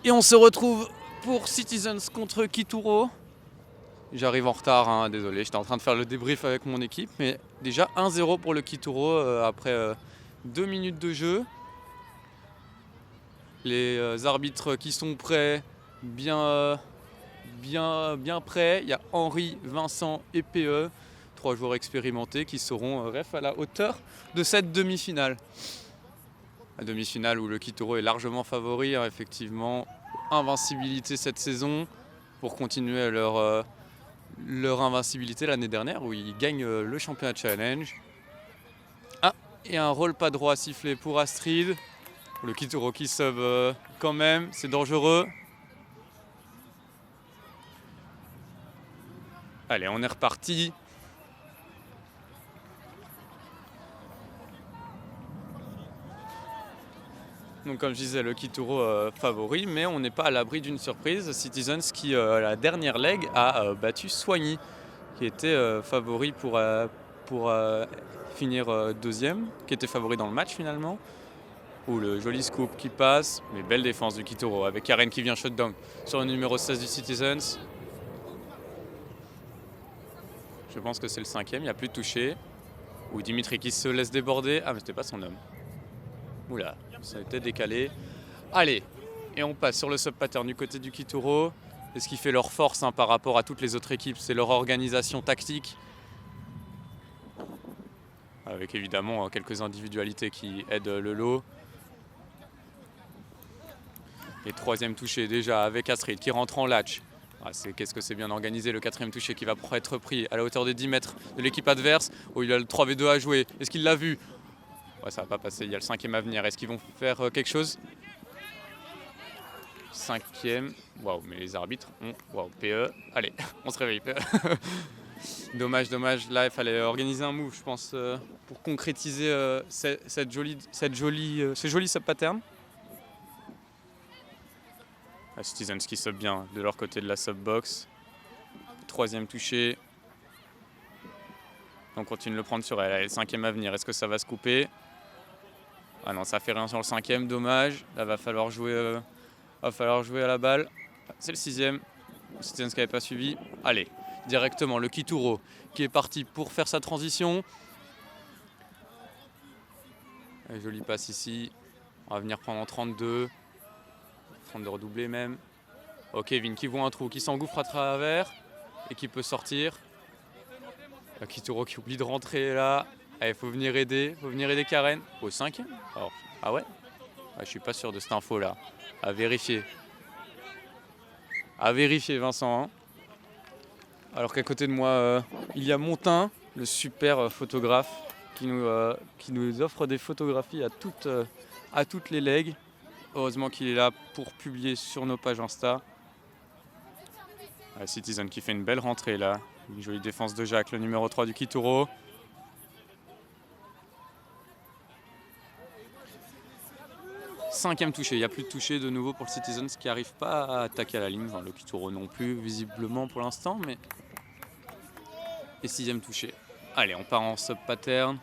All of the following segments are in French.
Et on se retrouve pour Citizens contre Kituro. J'arrive en retard, hein, désolé, j'étais en train de faire le débrief avec mon équipe. Mais déjà 1-0 pour le Kituro après 2 minutes de jeu. Les arbitres qui sont prêts, bien prêts. Il y a Henri, Vincent et PE, 3 joueurs expérimentés qui seront à la hauteur de cette demi-finale. La demi-finale où le Kituro est largement favori, hein, effectivement. Invincibilité cette saison pour continuer leur invincibilité l'année dernière où ils gagnent le championnat challenge. Ah, et un roll pas droit sifflé pour Astrid. Le Kituro qui sauve quand même, c'est dangereux. Allez, on est reparti. Donc comme je disais, le Kituro favori, mais on n'est pas à l'abri d'une surprise. Citizens qui, la dernière leg, a battu Soigny, qui était favori pour finir deuxième, qui était favori dans le match finalement. Où le joli scoop qui passe, mais belle défense du Kituro, avec Karen qui vient shutdown sur le numéro 16 du Citizens. Je pense que c'est le 5e, il n'y a plus de toucher. Ou Dimitri qui se laisse déborder. Ah mais c'était pas son homme. Oula, ça a été décalé. Allez, et on passe sur le sub-pattern du côté du Kituro. Et ce qui fait leur force par rapport à toutes les autres équipes, c'est leur organisation tactique. Avec évidemment quelques individualités qui aident le lot. Et 3e touché déjà avec Astrid qui rentre en latch. Qu'est-ce que c'est bien organisé, le 4e touché qui va être pris à la hauteur des 10 mètres de l'équipe adverse. Oh, il a le 3v2 à jouer. Est-ce qu'il l'a vu ? Ouais, ça va pas passer, il y a le 5e à venir. Est-ce qu'ils vont faire quelque chose ? 5e. Waouh, mais les arbitres ont... Waouh, PE. Allez, on se réveille, PE. Dommage. Là, il fallait organiser un move, je pense, pour concrétiser ce joli sub-pattern. Citizens qui sub bien de leur côté de la sub-box. 3e touché. On continue de le prendre sur elle. Allez, 5e à venir. Est-ce que ça va se couper? Ah non, ça fait rien sur le 5e, dommage. Là, va falloir jouer à la balle. C'est le 6e. Citizens qui n'avait pas suivi. Allez, directement, le Kituro qui est parti pour faire sa transition. Allez, jolie passe ici. On va venir prendre en 32. 32 redoublés même. Ok, Kevin qui voit un trou, qui s'engouffre à travers et qui peut sortir. Kituro qui oublie de rentrer là. Allez, faut venir aider Karen. Au 5e. Alors, ah ouais, je suis pas sûr de cette info là. À vérifier. Vincent. Hein. Alors qu'à côté de moi, il y a Montin, le super photographe, qui nous offre des photographies à toutes les legs. Heureusement qu'il est là pour publier sur nos pages Insta. Citizen qui fait une belle rentrée là. Une jolie défense de Jacques, le numéro 3 du Kituro. Cinquième touché, il n'y a plus de touché de nouveau pour le Citizens qui n'arrive pas à attaquer à la ligne. Enfin, le Kituro non plus, visiblement pour l'instant. Mais... Et 6e touché. Allez, on part en sub-pattern.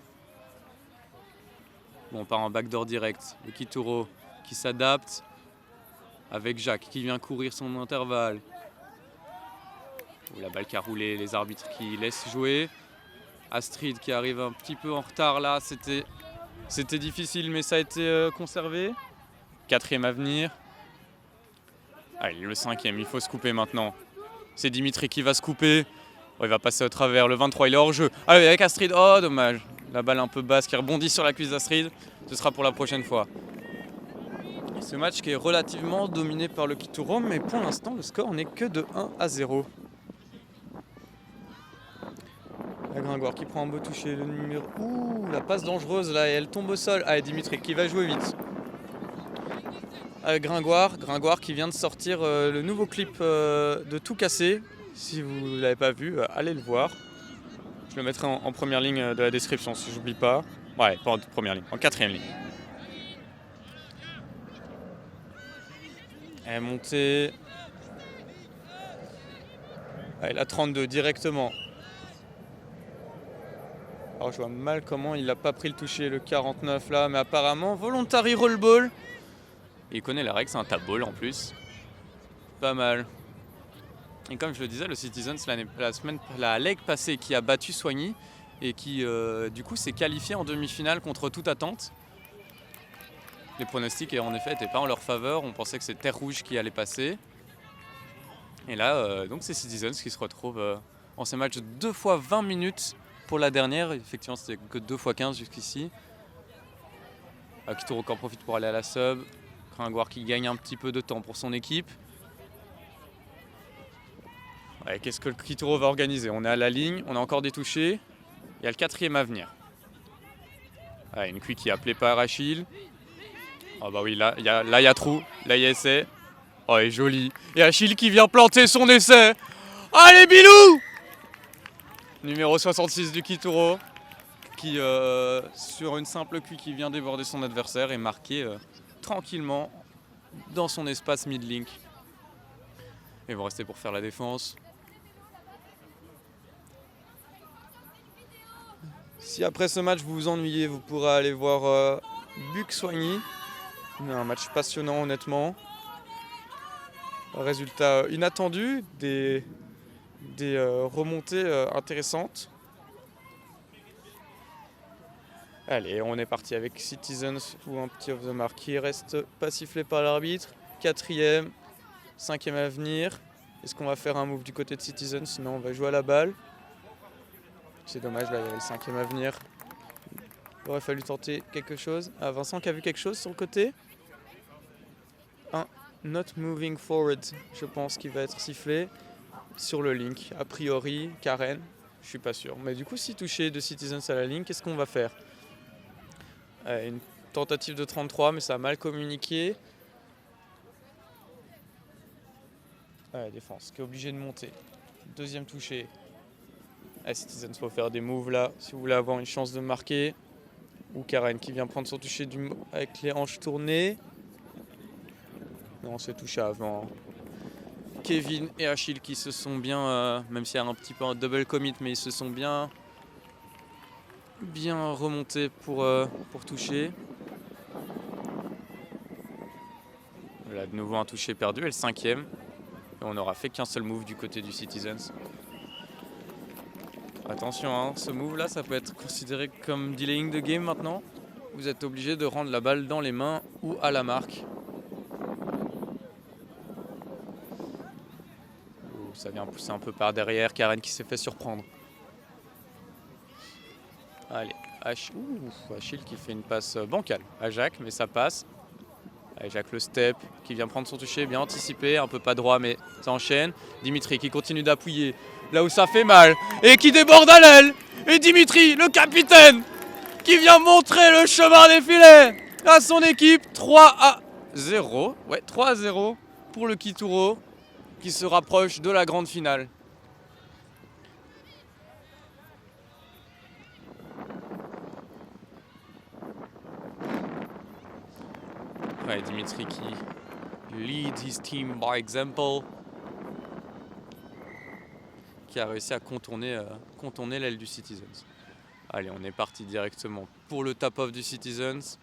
Bon, on part en backdoor direct. Le Kituro qui s'adapte avec Jacques qui vient courir son intervalle. La balle qui a roulé, les arbitres qui laissent jouer. Astrid qui arrive un petit peu en retard là, c'était difficile mais ça a été conservé. 4e à venir. Allez, le 5e, il faut se couper maintenant. C'est Dimitri qui va se couper. Oh, il va passer au travers, le 23 il est hors jeu. Ah oui, avec Astrid, oh dommage. La balle un peu basse qui rebondit sur la cuisse d'Astrid. Ce sera pour la prochaine fois. Ce match qui est relativement dominé par le Kituro, mais pour l'instant le score n'est que de 1-0. La Gringoire qui prend un beau toucher, le numéro... Ouh, la passe dangereuse là, et elle tombe au sol. Ah, et Dimitri qui va jouer vite. Gringoire qui vient de sortir le nouveau clip de Tout Casser. Si vous ne l'avez pas vu, allez le voir. Je le mettrai en première ligne de la description si j'oublie pas. Ouais, pas en première ligne, en 4e ligne. Elle est montée. Allez, la 32 directement. Alors je vois mal comment il n'a pas pris le toucher, le 49 là, mais apparemment voluntary roll ball. Il connaît la règle, c'est un tap ball en plus. Pas mal. Et comme je le disais, le Citizens la leg passée qui a battu Soigny et qui du coup s'est qualifié en demi-finale contre toute attente. Les pronostics en effet n'étaient pas en leur faveur, on pensait que c'était Terre Rouge qui allait passer. Et là, donc c'est Citizens qui se retrouve en ces matchs 2 fois 20 minutes. Pour la dernière, effectivement, c'était que 2 fois 15 jusqu'ici. Kituro encore profite pour aller à la sub. Gringoire qui gagne un petit peu de temps pour son équipe. Ouais, qu'est-ce que le Kituro va organiser? On est à la ligne, on a encore des touchés. Il y a le 4e à venir. Ouais, une cuit qui est appelée par Achille. Oh bah oui, là il y a trou. Là il y a essai. Oh, elle est jolie. Et Achille qui vient planter son essai. Allez, Bilou! Numéro 66 du Kituro, qui sur une simple cuit qui vient déborder son adversaire est marqué tranquillement dans son espace mid-link. Ils vont rester pour faire la défense. Si après ce match vous vous ennuyez, vous pourrez aller voir Buc-Soigny. Un match passionnant honnêtement. Résultat inattendu, des remontées intéressantes. Allez, on est parti avec Citizens ou un petit off the mark qui reste pas sifflé par l'arbitre. 4e, 5e à venir. Est-ce qu'on va faire un move du côté de Citizens? Sinon on va jouer à la balle. C'est dommage, là il y a le 5e à venir. Il aurait fallu tenter quelque chose. Ah, Vincent qui a vu quelque chose sur le côté. Un not moving forward, je pense qu'il va être sifflé. Sur le link, a priori, Karen, je suis pas sûr. Mais du coup, si touché de Citizens à la ligne, qu'est-ce qu'on va faire? Une tentative de 33, mais ça a mal communiqué. Ouais, défense qui est obligé de monter. Deuxième toucher. Citizens faut faire des moves là si vous voulez avoir une chance de marquer. Ou Karen qui vient prendre son toucher avec les hanches tournées. Non, c'est touché avant. Kevin et Achille qui se sont bien, même s'il y a un petit peu un double commit, mais ils se sont bien remontés pour toucher. Là, de nouveau un toucher perdu, et le 5e. Et on n'aura fait qu'un seul move du côté du Citizens. Attention, hein, ce move là, ça peut être considéré comme delaying the game maintenant. Vous êtes obligé de rendre la balle dans les mains ou à la marque. Ça vient pousser un peu par derrière, Karen qui s'est fait surprendre. Allez, Achille qui fait une passe bancale à Jacques, mais ça passe. Allez, Jacques le step qui vient prendre son toucher, bien anticipé, un peu pas droit mais ça enchaîne. Dimitri qui continue d'appuyer là où ça fait mal et qui déborde à l'aile. Et Dimitri, le capitaine, qui vient montrer le chemin des filets à son équipe. 3-0, ouais 3-0 pour le Kituro qui se rapproche de la grande finale. Ouais, Dimitri qui leads his team by example, qui a réussi à contourner l'aile du Citizens. Allez, on est parti directement pour le tap-off du Citizens.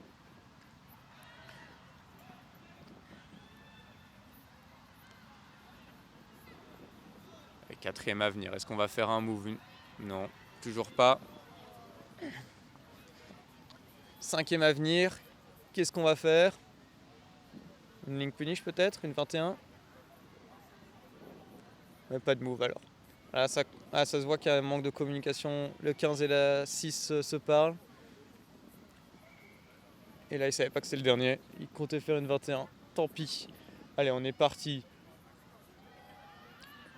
Et 4e à venir. Est-ce qu'on va faire un move? Non, toujours pas. 5e à venir. Qu'est-ce qu'on va faire? Une link punish peut-être? Une 21? Mais pas de move alors. Là, ça se voit qu'il y a un manque de communication. Le 15 et la 6 se parlent. Et là, il savait pas que c'était le dernier. Il comptait faire une 21. Tant pis. Allez, on est parti.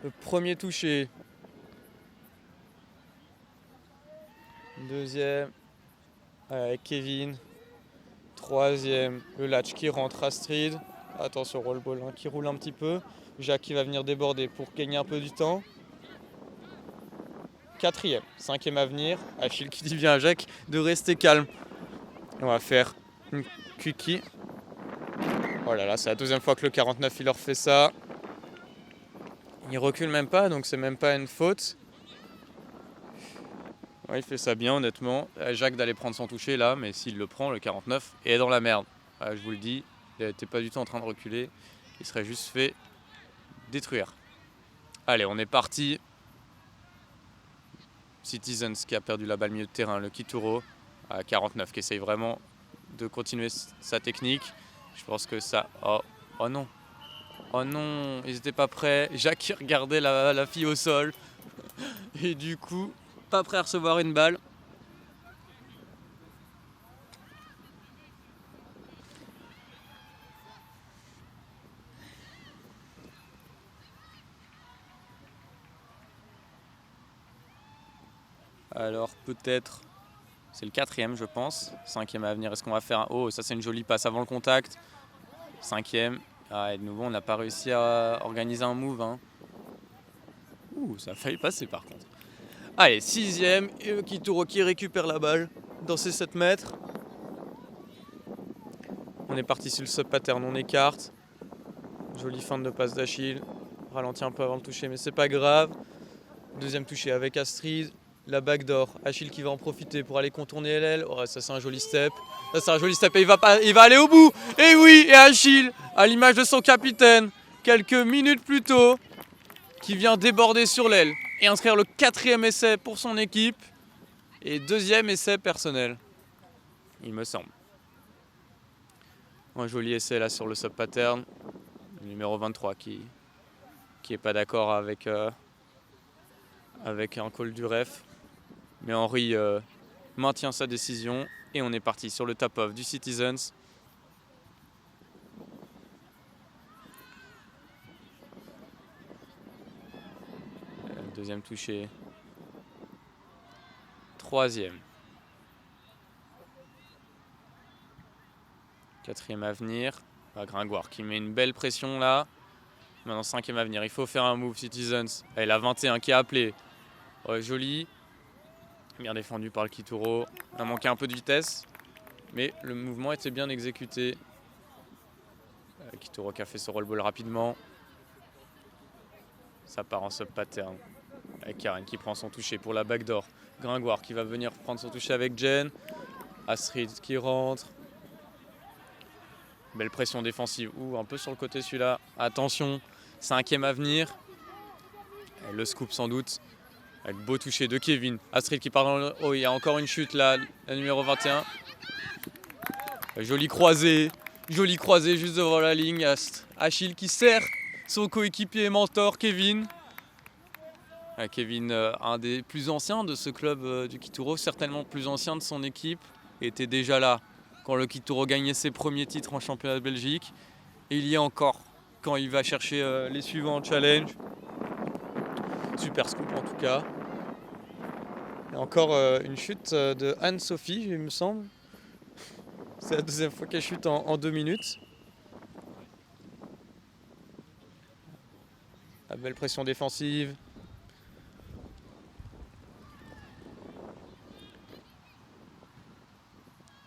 Le premier touché. Deuxième. Avec Kevin. Troisième. Le latch qui rentre Astrid. Attention, roll ball qui roule un petit peu. Jacques qui va venir déborder pour gagner un peu du temps. 4e. 5e à venir. Achille qui dit bien à Jacques de rester calme. On va faire une quickie. Oh là là, c'est la 2e fois que le 49 il leur fait ça. Il recule même pas, donc c'est même pas une faute. Ouais, il fait ça bien honnêtement. Jacques d'aller prendre son toucher là, mais s'il le prend, le 49 est dans la merde. Je vous le dis, il n'était pas du tout en train de reculer. Il serait juste fait détruire. Allez, on est parti. Citizens qui a perdu la balle milieu de terrain, le Kituro à 49 qui essaye vraiment de continuer sa technique. Je pense que ça... Oh non. Oh non, ils n'étaient pas prêts. Jacques qui regardait la fille au sol. Et du coup, pas prêt à recevoir une balle. Alors peut-être... C'est le 4e je pense. 5e à venir. Est-ce qu'on va faire un... Oh, ça c'est une jolie passe avant le contact. 5e. Et de nouveau, on n'a pas réussi à organiser un move. Hein. Ça a failli passer par contre. Allez, 6e. Et le Kituro qui récupère la balle dans ses 7 mètres. On est parti sur le sub-pattern, on écarte. Jolie fin de passe d'Achille. Ralentit un peu avant le toucher, mais c'est pas grave. Deuxième toucher avec Astrid. La backdoor, Achille qui va en profiter pour aller contourner LL. Oh, ça c'est un joli step. Ça c'est un joli step et il va aller au bout. Et oui, et Achille, à l'image de son capitaine, quelques minutes plus tôt, qui vient déborder sur l'aile et inscrire le 4e essai pour son équipe et 2e essai personnel, il me semble. Un joli essai là sur le sub pattern. Le numéro 23 qui est pas d'accord avec un call du ref. Mais Henry maintient sa décision et on est parti sur le tap-off du Citizens. Deuxième touché. 3e. 4e à venir. Gringoire qui met une belle pression là. Maintenant, 5e avenir. Il faut faire un move, Citizens. Et la 21 qui a appelé. Joli. Bien défendu par le Kituro. Il a manqué un peu de vitesse. Mais le mouvement était bien exécuté. Kituro qui a fait ce roll ball rapidement. Ça part en sub-pattern. Avec Karen qui prend son toucher pour la backdoor. Gringoire qui va venir prendre son toucher avec Jen. Astrid qui rentre. Belle pression défensive. Un peu sur le côté celui-là. Attention, 5e avenir. Et le scoop sans doute. Avec beau toucher de Kevin. Astrid qui part dans le... Oh, il y a encore une chute là, la numéro 21. Joli croisé juste devant la ligne. Achille qui serre son coéquipier et mentor Kevin. Kevin, un des plus anciens de ce club du Kituro, certainement plus ancien de son équipe, était déjà là quand le Kituro gagnait ses premiers titres en championnat de Belgique. Et il y est encore quand il va chercher les suivants challenge. Super scoop en tout cas. Il y a encore une chute de Anne-Sophie, il me semble. C'est la deuxième fois qu'elle chute en 2 minutes. La belle pression défensive.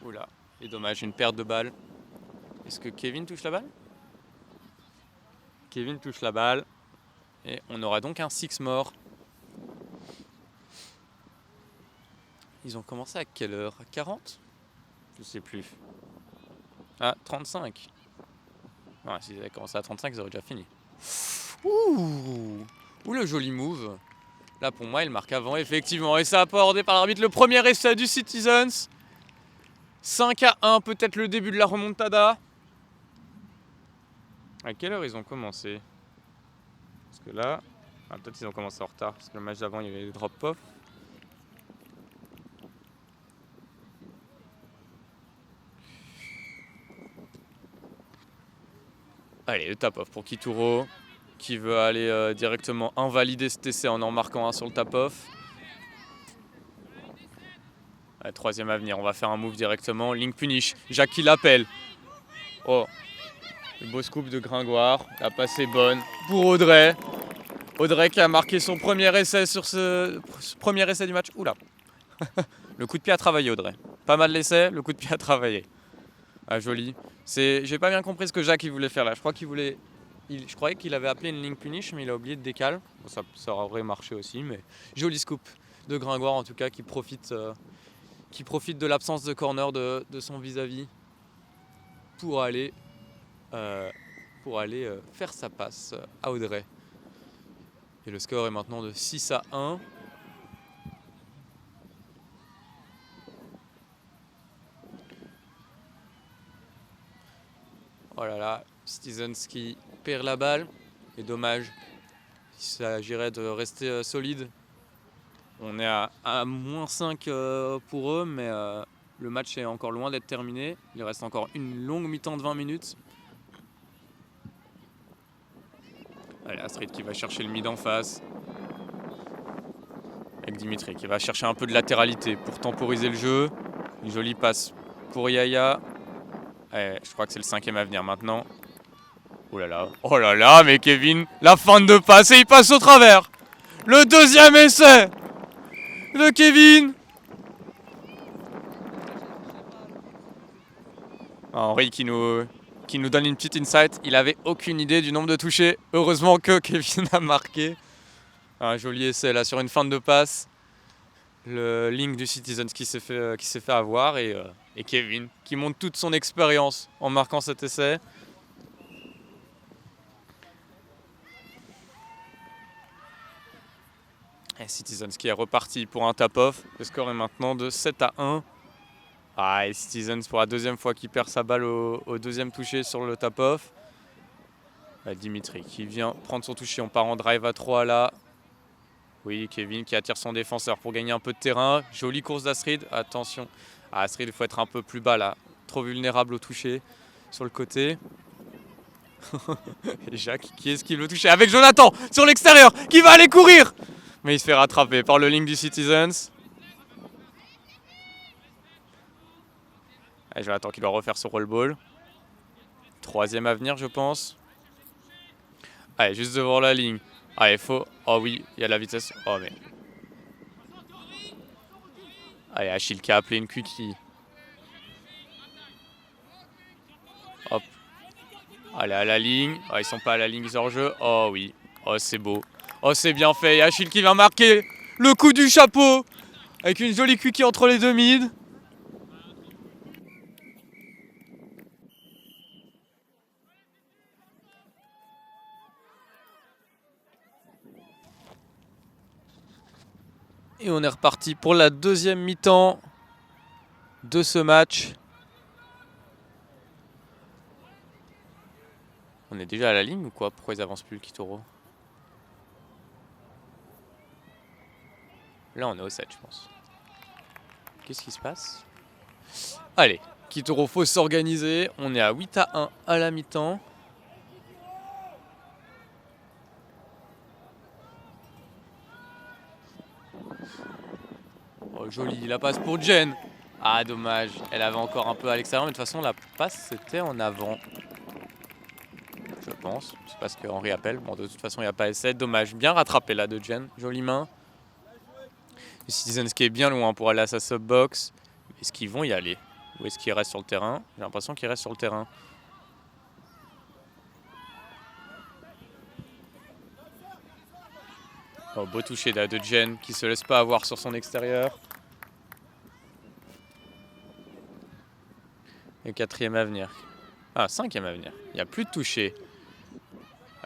Oula, et dommage, une perte de balle. Est-ce que Kevin touche la balle? Kevin touche la balle. Et on aura donc un 6 mort. Ils ont commencé à quelle heure? À 40? Je sais plus. Ah, 35. Ouais, s'ils avaient commencé à 35, ils auraient déjà fini. Ouh, le joli move. Là, pour moi, il marque avant, effectivement. Et ça a pas ordé par l'arbitre. Le premier essai du Citizens. 5-1, peut-être le début de la remontada. À quelle heure ils ont commencé? Parce que là... peut-être ils ont commencé en retard. Parce que le match d'avant, il y avait des drop-off. Allez, le tap-off pour Kituro. Qui veut aller directement invalider cet essai en marquant un sur le tap-off. Troisième avenir, on va faire un move directement. Link punish, Jacques qui l'appelle. Oh, le beau scoop de Gringoire. La passe est bonne pour Audrey. Audrey qui a marqué son premier essai sur ce premier essai du match. Oula. Le coup de pied a travaillé, Audrey. Pas mal l'essai, le coup de pied a travaillé. Ah, joli. J'ai pas bien compris ce que Jacques il voulait faire là. Je croyais qu'il avait appelé une link punish, mais il a oublié de décaler. Bon, ça aurait marché aussi, mais joli scoop de Gringoire en tout cas qui profite de l'absence de corner de son vis-à-vis pour aller faire sa passe à Audrey. Et le score est maintenant de 6-1. Oh là là, Citizens qui perd la balle. Et dommage, il s'agirait de rester solide. On est à -5 pour eux, mais le match est encore loin d'être terminé. Il reste encore une longue mi-temps de 20 minutes. Allez, Astrid qui va chercher le mid en face. Avec Dimitri qui va chercher un peu de latéralité pour temporiser le jeu. Une jolie passe pour Yaya. Allez, je crois que c'est le 5e à venir maintenant. Oh là là, mais Kevin, la fin de passe et il passe au travers. Le deuxième essai de Kevin. Henri qui nous donne une petite insight. Il avait aucune idée du nombre de touchés. Heureusement que Kevin a marqué. Un joli essai là sur une fin de passe. Le link du Citizens qui s'est fait avoir et Kevin qui montre toute son expérience en marquant cet essai. Et Citizens qui est reparti pour un tap-off. Le score est maintenant de 7-1. Et Citizens pour la deuxième fois qui perd sa balle au deuxième toucher sur le tap-off. Dimitri qui vient prendre son toucher. On part en drive à 3 là. Oui, Kevin qui attire son défenseur pour gagner un peu de terrain. Jolie course d'Astrid. Attention. Astrid, il faut être un peu plus bas là. Trop vulnérable au toucher sur le côté. Et Jacques qui esquive le toucher avec Jonathan sur l'extérieur qui va aller courir. Mais il se fait rattraper par le link du Citizens. Allez, Jonathan qui doit refaire son roll ball. Troisième à venir, je pense. Allez, juste devant la ligne. Allez, faut. Oh oui, il y a la vitesse. Oh mais. Allez, Achille qui a appelé une cutie. Hop. Allez, à la ligne. Oh, ils sont pas à la ligne, ils sont hors jeu. Oh oui. Oh, c'est beau. Oh, c'est bien fait. Et Achille qui vient marquer le coup du chapeau. Avec une jolie cutie entre les deux mids. Et on est reparti pour la deuxième mi-temps de ce match. On est déjà à la ligne ou quoi? Pourquoi ils avancent plus le Kitoro? Là on est au 7 je pense. Qu'est-ce qui se passe? Allez, Kitoro faut s'organiser. On est à 8-1 à la mi-temps. Oh joli, la passe pour Jen. Ah dommage, elle avait encore un peu à l'extérieur, mais de toute façon la passe c'était en avant. Je pense, c'est pas ce que Henri appelle. Bon de toute façon il n'y a pas essai, dommage. Bien rattrapé là de Jen, jolie main. Les Citizens qui est bien loin pour aller à sa sub-box. Est-ce qu'ils vont y aller? Ou est-ce qu'ils restent sur le terrain? J'ai l'impression qu'ils restent sur le terrain. Oh, beau toucher là de Jen qui se laisse pas avoir sur son extérieur. Et quatrième à venir. Ah, cinquième à venir. Il n'y a plus de toucher.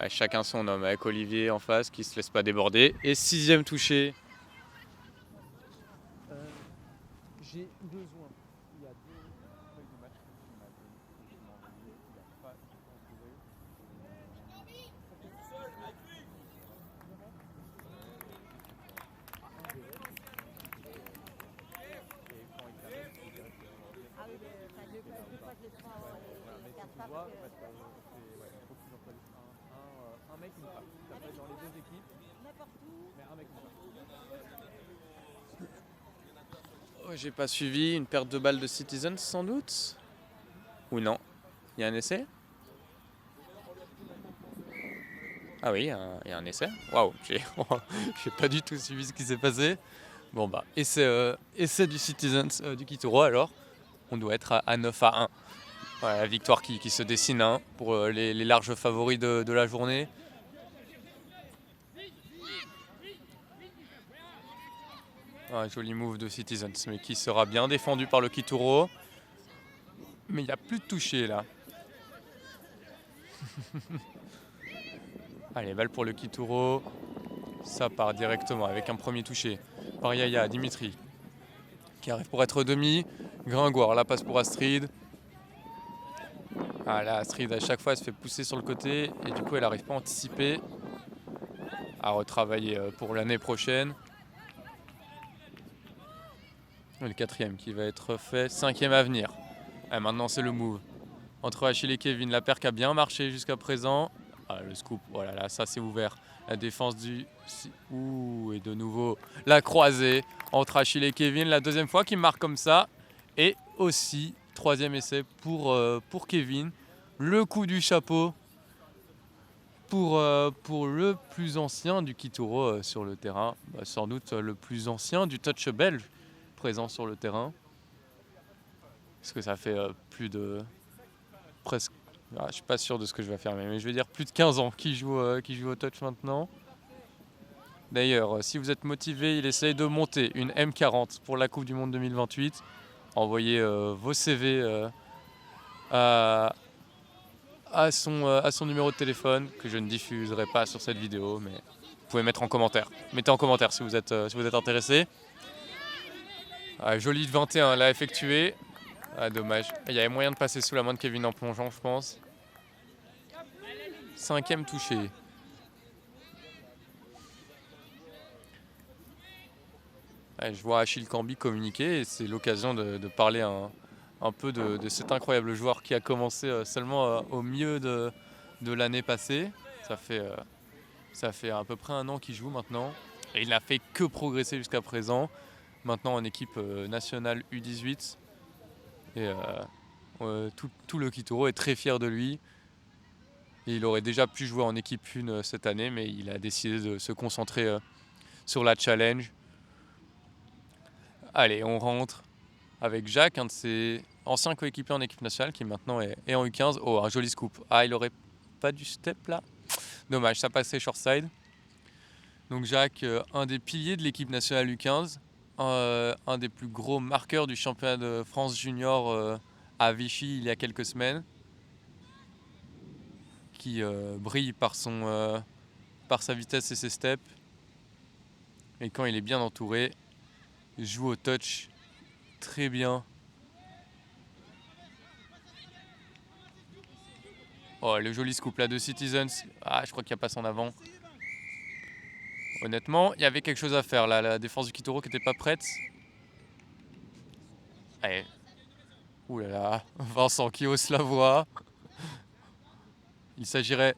Ouais, chacun son homme avec Olivier en face qui se laisse pas déborder. Et sixième touché. J'ai besoin. Il y a deux feuilles de match qui m'a envoyé. Il n'y a pas de temps duré. Un mec une femme. Ça peut être dans les deux équipes. N'importe où. Mais un mec une femme. Oh, j'ai pas suivi. Une perte de balle de Citizens sans doute. Ou non? Il y a un essai? Ah oui, il y a un essai. Waouh, j'ai pas du tout suivi ce qui s'est passé. Bon bah, essai du Citizens du Kitoro alors. On doit être à 9-1. Ouais, la victoire qui se dessine hein, pour les larges favoris de la journée. Un joli move de Citizens, mais qui sera bien défendu par le Kitoro. Mais il n'y a plus de toucher là. Allez, balle pour le Kitoro. Ça part directement avec un premier touché par Yaya, Dimitri. Qui arrive pour être demi. Gringoire, la passe pour Astrid. Ah là, Astrid, à chaque fois, elle se fait pousser sur le côté. Et du coup, elle n'arrive pas à anticiper. À retravailler pour l'année prochaine. Le quatrième qui va être fait. Cinquième à venir. Ah, maintenant, c'est le move. Entre Achille et Kevin, la paire qui a bien marché jusqu'à présent. Ah, le scoop, voilà, là, ça c'est ouvert. La défense du... Ouh, et de nouveau, la croisée entre Achille et Kevin. La deuxième fois qu'il marque comme ça. Et aussi, troisième essai pour Kevin. Le coup du chapeau pour le plus ancien du Kitoro sur le terrain. Bah, sans doute le plus ancien du touch belge présent sur le terrain. Parce que ça fait plus de... presque... Ah, je suis pas sûr de ce que je vais faire, mais je vais dire plus de 15 ans qu'il joue au touch maintenant. D'ailleurs, si vous êtes motivé, il essaye de monter une M40 pour la Coupe du Monde 2028. Envoyez vos CV à son numéro de téléphone, que je ne diffuserai pas sur cette vidéo, mais vous pouvez mettre en commentaire. Mettez en commentaire si vous êtes intéressé. Joli 21 là effectué. Ah, dommage. Il y avait moyen de passer sous la main de Kevin en plongeant, je pense. Cinquième touché. Je vois Achille Cambi communiquer et c'est l'occasion de parler un peu de cet incroyable joueur qui a commencé seulement au milieu de l'année passée. Ça fait à peu près un an qu'il joue maintenant et il n'a fait que progresser jusqu'à présent. Maintenant en équipe nationale U18 et tout le Kitoro est très fier de lui Et il aurait déjà pu jouer en équipe 1 cette année, mais il a décidé de se concentrer sur la challenge. Allez, on rentre avec Jacques, un de ses anciens coéquipiers en équipe nationale qui maintenant est en U15. Oh, un joli scoop. Ah, il aurait pas dû step là. Dommage, ça passait short side. Donc Jacques, un des piliers de l'équipe nationale U15, un des plus gros marqueurs du championnat de France junior à Vichy il y a quelques semaines, qui brille par sa vitesse et ses steps. Et quand il est bien entouré, il joue au touch très bien. Oh, le joli scoop là de Citizens. Ah, je crois qu'il n'y a pas en avant. Honnêtement, il y avait quelque chose à faire là. La défense du Kitoro qui n'était pas prête. Allez. Ouh là là. Vincent qui hausse la voix. Il s'agirait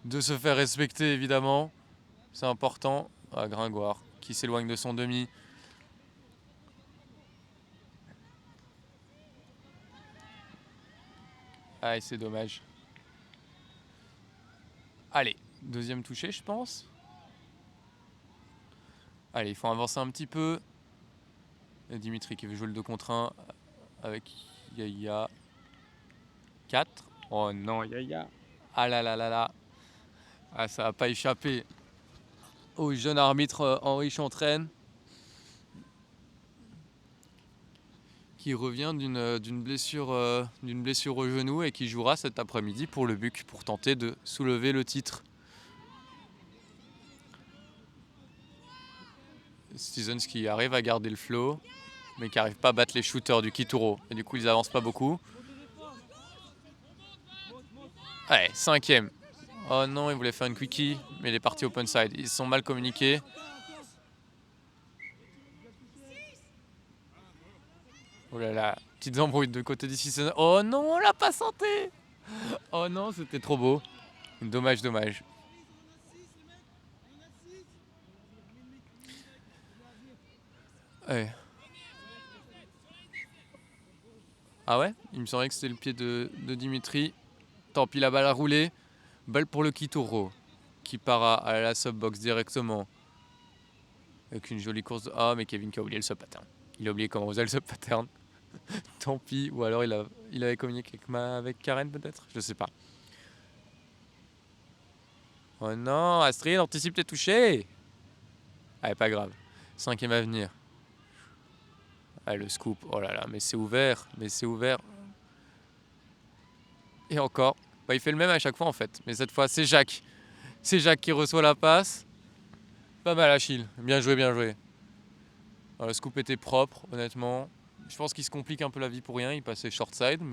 de se faire respecter évidemment. C'est important. Ah, Gringoire qui s'éloigne de son demi. Ah, c'est dommage. Allez, deuxième touché, je pense. Allez, il faut avancer un petit peu. Et Dimitri qui veut jouer le 2 contre 1 avec Yaya. 4. Oh non, Yaya. Ah là là là là. Ah, ça va pas échapper au jeune arbitre Henri Chantraine, qui revient d'une blessure au genou et qui jouera cet après-midi pour le BUC pour tenter de soulever le titre. Citizens qui arrive à garder le flow, mais qui n'arrive pas à battre les shooters du Kituro. Et du coup, ils avancent pas beaucoup. Allez, 5e. Oh non, il voulait faire une quickie, mais il est parti open side. Ils sont mal communiqués. Oh là là, petites embrouilles de côté d'ici. Oh non, on l'a pas santé. Oh non, c'était trop beau. Dommage, dommage. Ouais. Ah ouais, il me semblait que c'était le pied de Dimitri. Tant pis, la balle a roulé. Balle pour le Kitoro, qui part à la subbox directement. Avec une jolie course de... Ah, mais Kevin qui a oublié le sub pattern. Il a oublié comment on faisait le sub pattern. Tant pis. Ou alors il avait communiqué avec Karen peut-être. Je sais pas. Oh non, Astrid, anticipe tes touchés. Allez, pas grave. 5e à venir. Ah, le scoop. Oh là là, mais c'est ouvert. Mais c'est ouvert. Et encore. Bah, il fait le même à chaque fois en fait. Mais cette fois, c'est Jacques. C'est Jacques qui reçoit la passe. Pas mal Achille. Bien joué, bien joué. Alors, le scoop était propre, honnêtement. Je pense qu'il se complique un peu la vie pour rien. Il passait short side.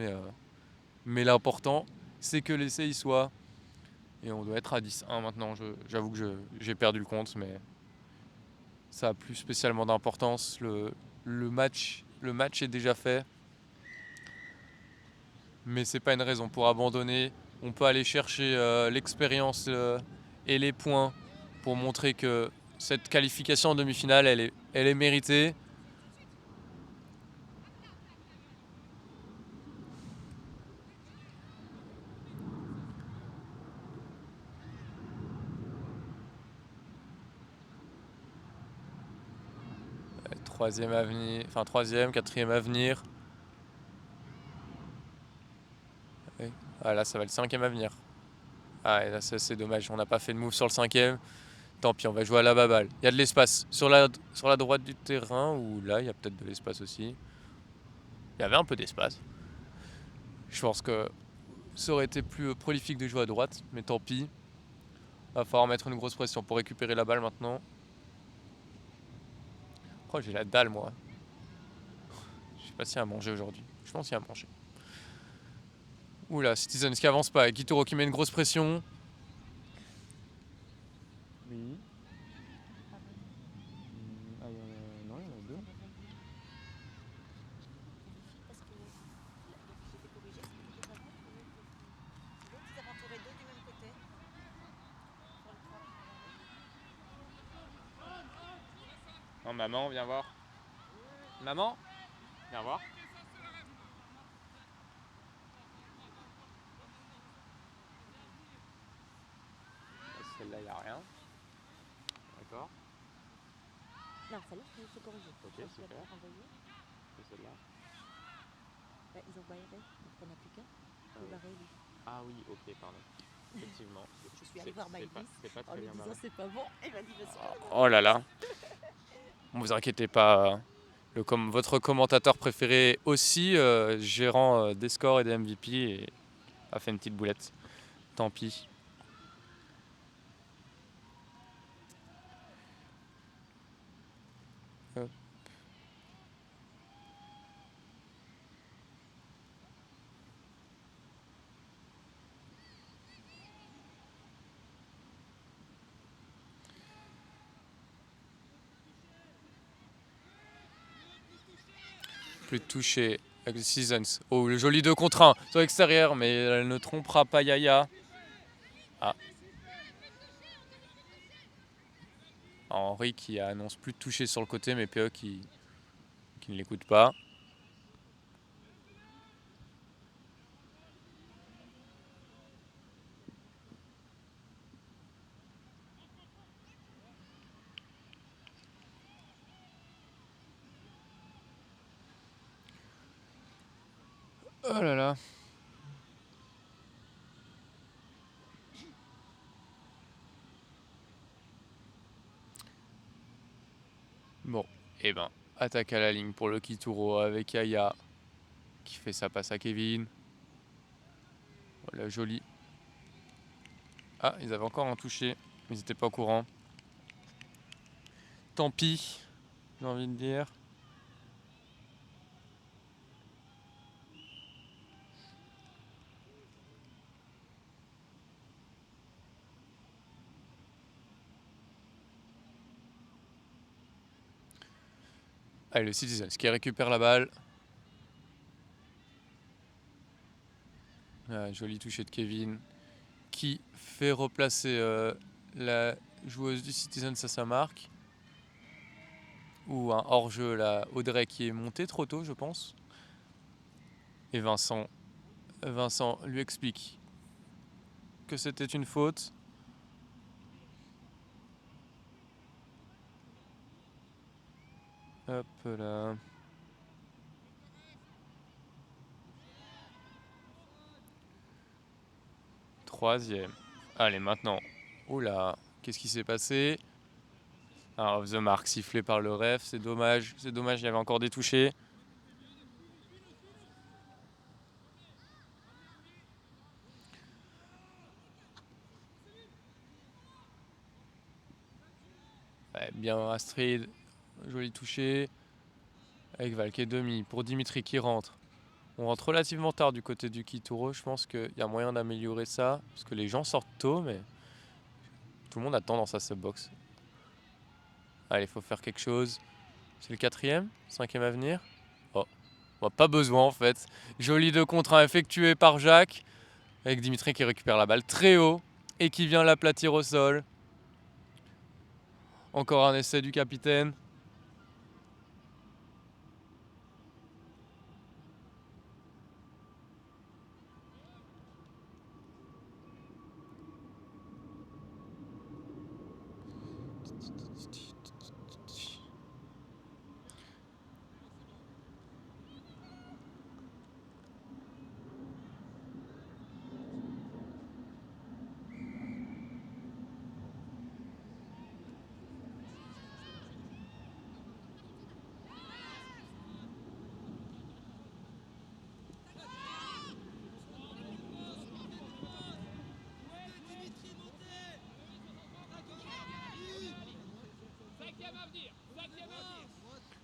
Mais l'important, c'est que l'essai y soit. Et on doit être à 10-1 maintenant. J'avoue que j'ai perdu le compte. Mais ça a plus spécialement d'importance. Le match est déjà fait. Mais c'est pas une raison pour abandonner. On peut aller chercher l'expérience et les points pour montrer que cette qualification en demi-finale, elle est méritée. Troisième à venir, enfin troisième, 4e à venir. Ah là, ça va le 5e à venir. Ah, et là, c'est dommage, on n'a pas fait de move sur le 5e. Tant pis, on va jouer à la baballe. Il y a de l'espace sur la droite du terrain, ou là, il y a peut-être de l'espace aussi. Il y avait un peu d'espace. Je pense que ça aurait été plus prolifique de jouer à droite, mais tant pis. Va falloir mettre une grosse pression pour récupérer la balle maintenant. Oh, j'ai la dalle, moi. Je sais pas s'il y a à manger aujourd'hui. Je pense qu'il y a à manger. Oula, Citizens qui avance pas. Et Kitoro qui met une grosse pression. Oui. Ah, non, il y en a 2. Non, maman, viens voir. Maman, viens voir. Là, il n'y a rien. D'accord. Non, celle-là, je peux corriger. Ok, Je super. vais renvoyer. Et celle-là. Bah, ils ont barré, donc t'en as plus qu'un. Ah Faut oui. barrer lui. Ah oui, ok, pardon. Effectivement. Je suis allée voir C'est pas, Maïlis c'est pas en très lui bien disant barré. c'est pas bon. Il m'a dit mais c'est Oh là là. Vous inquiétez pas. Votre commentateur préféré aussi, gérant des scores et des MVP, et a fait une petite boulette. Tant pis. Hop. Plus de toucher avec les Seasons. Oh, le joli 2 contre 1 sur l'extérieur, mais elle ne trompera pas Yaya. Ah. Henry qui annonce plus de toucher sur le côté, mais PE qui ne l'écoute pas. Oh là là. Bon, et ben, attaque à la ligne pour le Kituro avec Yaya qui fait sa passe à Kevin. Voilà, joli. Ah, ils avaient encore un touché, mais ils n'étaient pas au courant. Tant pis, j'ai envie de dire. Allez, le Citizens qui récupère la balle. Ah, joli touché de Kevin qui fait replacer la joueuse du Citizens à sa marque. Ou un hors-jeu là, Audrey qui est montée trop tôt, je pense. Et Vincent lui explique que c'était une faute. Hop là. Troisième. Allez, maintenant. Oula, qu'est-ce qui s'est passé? Un off the mark sifflé par le ref, c'est dommage. C'est dommage, il y avait encore des touchés. Ouais, bien Astrid, joli touché. Avec Val qui est demi pour Dimitri qui rentre. On rentre relativement tard du côté du Kituro. Je pense qu'il y a moyen d'améliorer ça. Parce que les gens sortent tôt, mais tout le monde attend dans sa subbox. Allez, il faut faire quelque chose. C'est le quatrième, cinquième à venir. Oh, pas besoin en fait. Joli 2 contre 1 effectué par Jacques. Avec Dimitri qui récupère la balle très haut. Et qui vient l'aplatir au sol. Encore un essai du capitaine.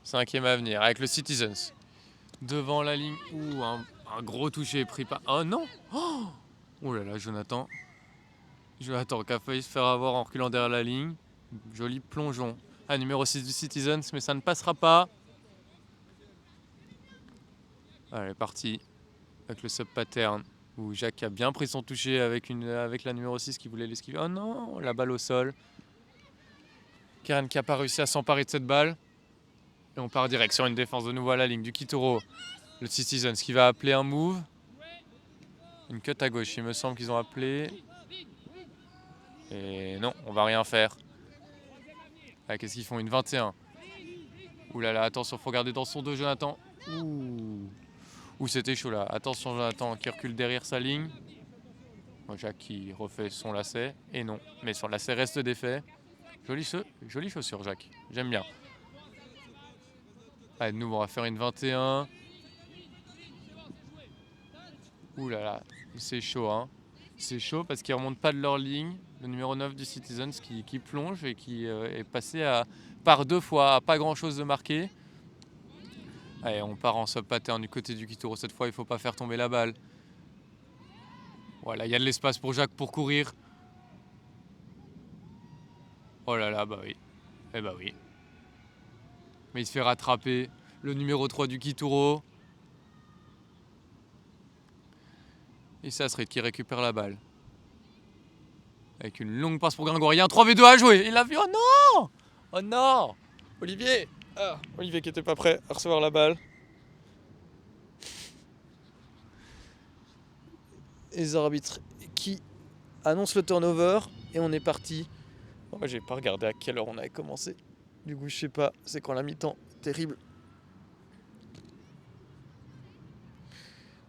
Cinquième à venir avec le Citizens. Devant la ligne. Ouh, un gros toucher pris par... Oh non. Oh là là, Jonathan. Jonathan qui a failli se faire avoir en reculant derrière la ligne. Joli plongeon. Ah, numéro 6 du Citizens, mais ça ne passera pas. Allez, parti. Avec le sub-pattern. Où Jacques a bien pris son toucher avec la numéro 6 qui voulait l'esquiver. Oh non, la balle au sol. Karen qui n'a pas réussi à s'emparer de cette balle. Et on part direct sur une défense de nouveau à la ligne du Kituro. Le Citizens qui va appeler un move. Une cut à gauche, il me semble qu'ils ont appelé. Et non, on va rien faire. Ah, qu'est-ce qu'ils font? Une 21. Ouh là là, attention, faut regarder dans son dos, Jonathan. Ouh, c'était chaud là. Attention, Jonathan qui recule derrière sa ligne. Jacques qui refait son lacet. Et non, mais son lacet reste défait. Jolie chaussure, Jacques. J'aime bien. Allez, nous, on va faire une 21. Ouh là là, c'est chaud, hein. C'est chaud parce qu'ils ne remontent pas de leur ligne. Le numéro 9 du Citizens qui plonge et qui est passé par 2 fois à pas grand chose de marqué. Allez, on part en sub pattern du côté du Kituro. Cette fois, il ne faut pas faire tomber la balle. Voilà, il y a de l'espace pour Jacques pour courir. Oh là là, bah oui. Eh bah oui. Mais il se fait rattraper. Le numéro 3 du Kituro. Et c'est Astrid qui récupère la balle. Avec une longue passe pour Gringoire. Il y a un 3v2 à jouer. Il l'a vu. Oh non! Oh non! Olivier! Ah, Olivier qui était pas prêt à recevoir la balle. Et les arbitres qui annoncent le turnover. Et on est parti. Bon, moi j'ai pas regardé à quelle heure on avait commencé. Du coup je sais pas. C'est quand la mi-temps. Terrible.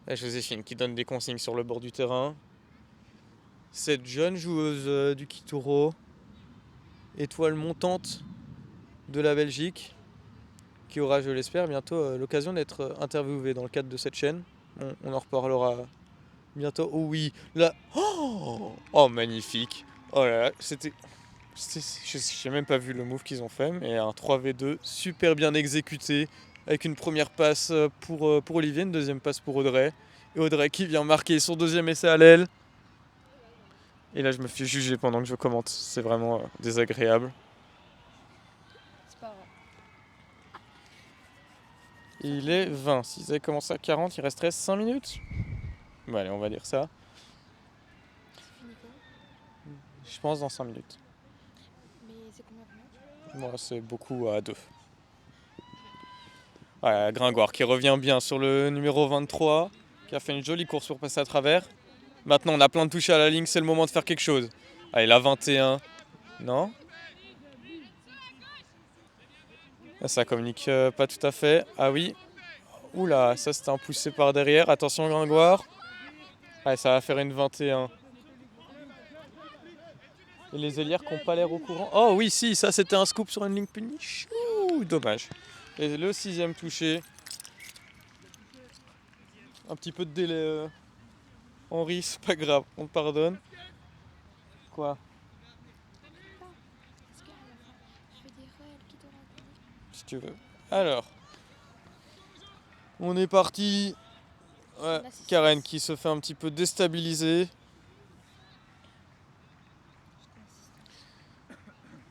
La Joséphine qui donne des consignes sur le bord du terrain. Cette jeune joueuse du Kituro, étoile montante de la Belgique, qui aura, je l'espère, bientôt l'occasion d'être interviewée dans le cadre de cette chaîne. On en reparlera bientôt. Oh oui, là... Oh, magnifique. Oh là là, j'ai même pas vu le move qu'ils ont fait, mais un 3v2 super bien exécuté, avec une première passe pour Olivier, une deuxième passe pour Audrey. Et Audrey qui vient marquer son deuxième essai à l'aile. Et là, je me fais juger pendant que je commente. C'est vraiment désagréable. C'est pas vrai. Il est 20. S'ils avaient commencé à 40, il resterait 5 minutes. Bon, allez, on va dire ça. C'est fini quand? Je pense dans 5 minutes. Mais c'est combien de matchs? Moi, c'est beaucoup à 2. Voilà, Gringoire qui revient bien sur le numéro 23, qui a fait une jolie course pour passer à travers. Maintenant, on a plein de touches à la ligne, c'est le moment de faire quelque chose. Allez, la 21. Non? Ça communique pas tout à fait. Ah oui. Oula, ça c'était un poussé par derrière. Attention, Gringoire. Allez, ça va faire une 21. Et les ailières qui n'ont pas l'air au courant. Oh oui, si, ça c'était un scoop sur une ligne punish. Ouh, dommage. Et le 6ème touché. Un petit peu de délai, Henri, c'est pas grave, on te pardonne. Quoi? Parce qu'à la fin, je fais des ruelles qui te racontent. Si tu veux. Alors, on est parti. Ouais, Karen qui se fait un petit peu déstabiliser.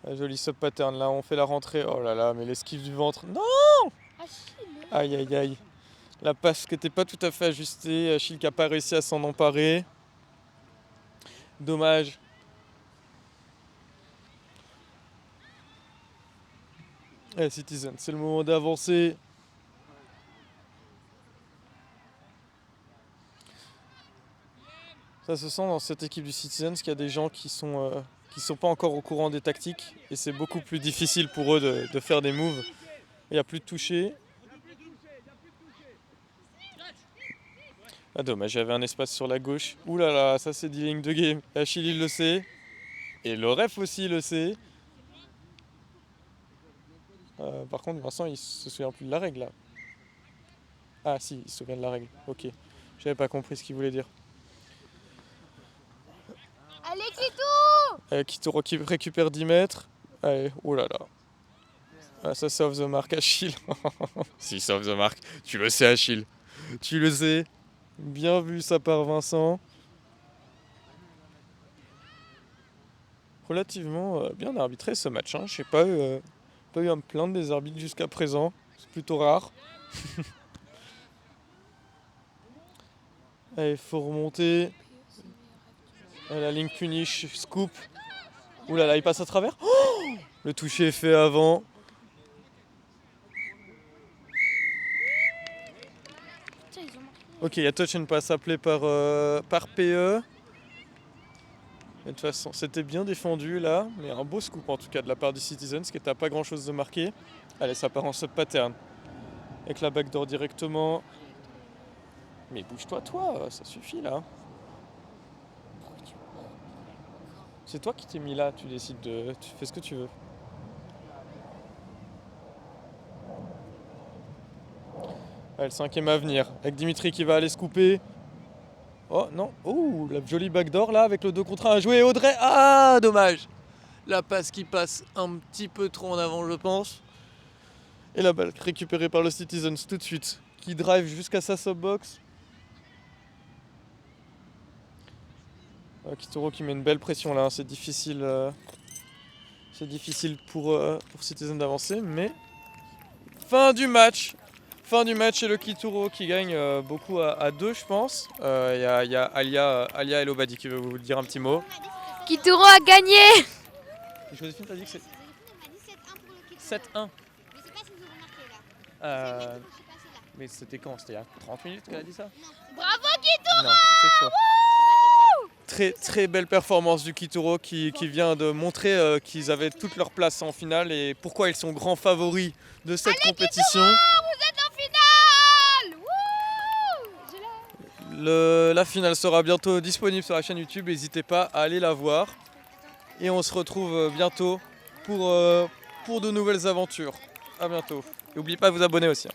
La jolie sub pattern là, on fait la rentrée. Oh là là, mais l'esquive du ventre. Non! Achille! Aïe aïe aïe. La passe qui n'était pas tout à fait ajustée. Achille qui n'a pas réussi à s'en emparer. Dommage. Allez, Citizen, c'est le moment d'avancer. Ça se sent dans cette équipe du Citizens qu'il y a des gens qui sont pas encore au courant des tactiques et c'est beaucoup plus difficile pour eux de faire des moves. Il n'y a plus de toucher. Ah dommage, j'avais un espace sur la gauche. Ouh là là, ça c'est dealing de game. Achille il le sait. Et le ref aussi le sait. Par contre Vincent il se souvient plus de la règle là. Ah si, il se souvient de la règle. Ok. J'avais pas compris ce qu'il voulait dire. Allez, Kitou! Kituro qui récupère 10 mètres. Allez, oh là là. Ah, ça c'est off the mark, Achille. Si, c'est off the mark. Tu le sais, Achille. Tu le sais. Bien vu ça par Vincent. Relativement bien arbitré ce match. Hein. Je n'ai pas eu à me plaindre des arbitres jusqu'à présent. C'est plutôt rare. Allez, faut remonter. La ligne punish, scoop. Ouh là là, il passe à travers. Oh, le toucher est fait avant. Tiens, ils ont marqué. Ok, il y a touch and pass appelé par PE. Et de toute façon, c'était bien défendu là, mais un beau scoop en tout cas de la part du Citizens qui n'était pas grand chose de marqué. Allez, ça part en sub pattern. Avec la backdoor directement. Mais bouge-toi, toi, ça suffit là. C'est toi qui t'es mis là, tu décides de. Tu fais ce que tu veux. Allez, le 5ème à venir. Avec Dimitri qui va aller se couper. Oh non, oh, la jolie backdoor là avec le 2 contre 1 à jouer. Audrey, ah, dommage. La passe qui passe un petit peu trop en avant, je pense. Et la balle récupérée par le Citizens tout de suite. Qui drive jusqu'à sa subbox. Kituro qui met une belle pression là, c'est difficile pour Citizen d'avancer, mais fin du match et le Kituro qui gagne beaucoup à 2 je pense. Il y a Alia et Lobadi qui veut vous dire un petit mot. Kituro a gagné. Joséphine t'as dit que c'est C'est 7-1 pour le Kituro. 7-1. Je sais pas si vous avez remarqué là. C'est le mec qui touche pas, c'est là. Mais c'était quand? C'était il y a 30 minutes qu'elle a dit ça? Bravo Kituro. Non, c'est faux. Très très belle performance du Kituro qui vient de montrer qu'ils avaient toute leur place en finale et pourquoi ils sont grands favoris de cette compétition. Vous êtes en finale. Wouh. La finale sera bientôt disponible sur la chaîne YouTube, n'hésitez pas à aller la voir. Et on se retrouve bientôt pour de nouvelles aventures. A bientôt. Et n'oubliez pas de vous abonner aussi.